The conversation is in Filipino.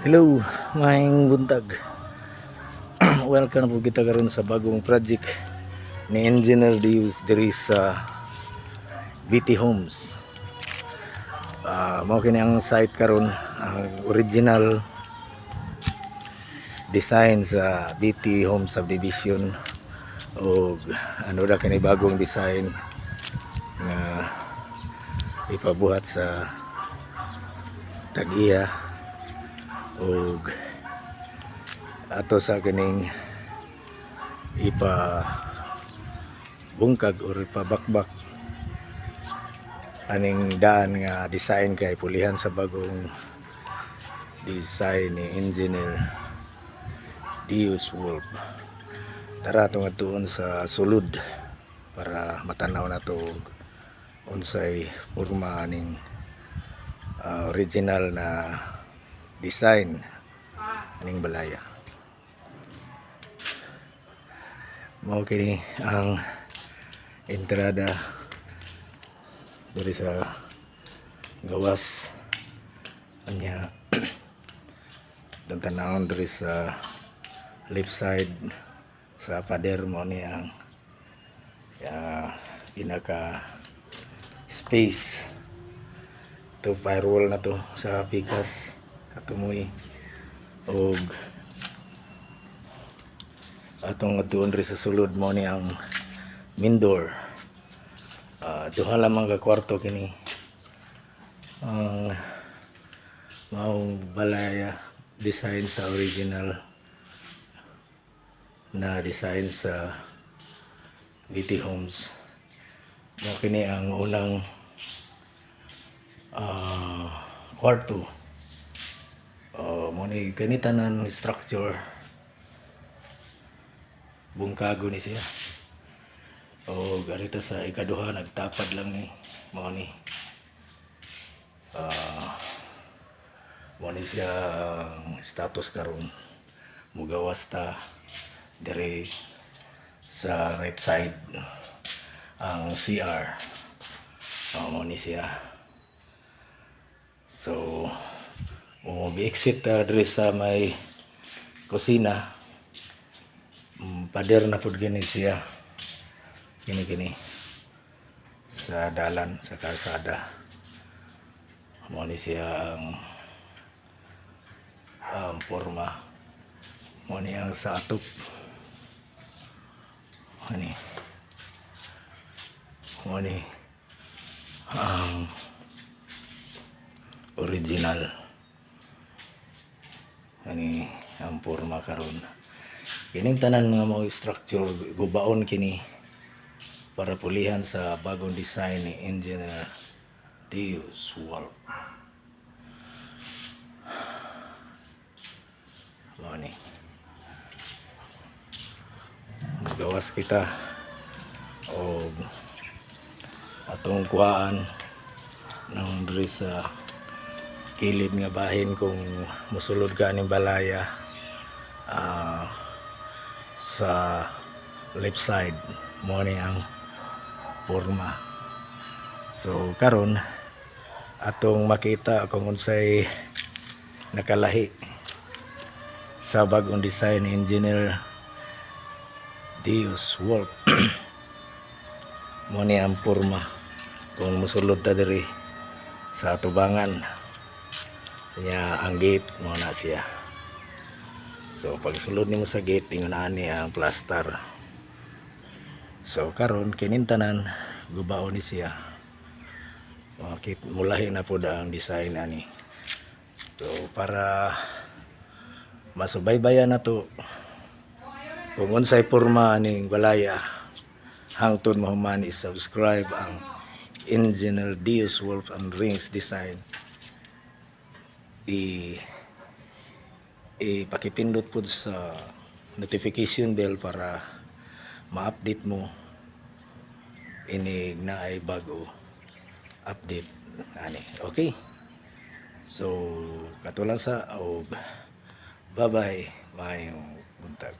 Hello, maayong buntag. Welcome po kita karon sa bagong project ni Engineer Dius diri sa BT Homes. Mao kini ang site karon, ang original design sa BT Homes Subdivision o ano ra kini bagong design nga ipabuhat sa tag-iya o ato sa kining ipabungkag o ipabakbak aning daan nga design kay pulihan sa bagong design ni Engineer Dius Wolf. Tara tuon sa sulod para matanaw na to unsay porma aning original na design aning balaya. Mao kini ang entrada diri sa gawas anya tanawon diri sa left side sa pader mo ni ang pinaka space to firewall na to sa pikas ato mo'y og atong atuon rin sa sulod mo ni ang main door. Duha lamang ka kwarto kini ang maong balaya design sa original na design sa BT Homes. Mo kini ang unang kwarto. Mo ni ganitanan structure bungkago ni siya o garito sa ikaduha nagtapad lang ni mo ni siya ang status karon mugawas ta dire sa right side ang CR mo ni siya. So exit dire sa may kusina. Pader na pud gini siya kini sa dalan sa kalsada mo ni siya ang porma mo ni ang sa atop mo ni ang original ang porma karon. Kining tanan nga mga structure gubaon kini para pulihan sa bagong design ni Engineer Dius Wolf. Ni gawas kita o atong kuhaan ng diri sa kilid nga bahin kung musulod ka ning balaya sa left side mo ni ang porma. So karon atong makita kung unsay nakalahi sa bagong design ni Engineer Dius Wolf. Mo ni ang porma kung musulod ta diri sa atubangan niya ang gate mo na siya. So pag sulod nimo sa gate tingunaan niya ang plaster. So karon kinintanan gubaon ni siya. Mulahi na po ang design ani. So para masubaybayan na to kung unsay porma ning balaya hangtod mo man i-subscribe ang Engineer Dius Wolf and Rings Design. Pakipindot po sa notification bell para ma-update mo ini na ay bago update ani. Okay, so katulang sa bye bye mayong buntag.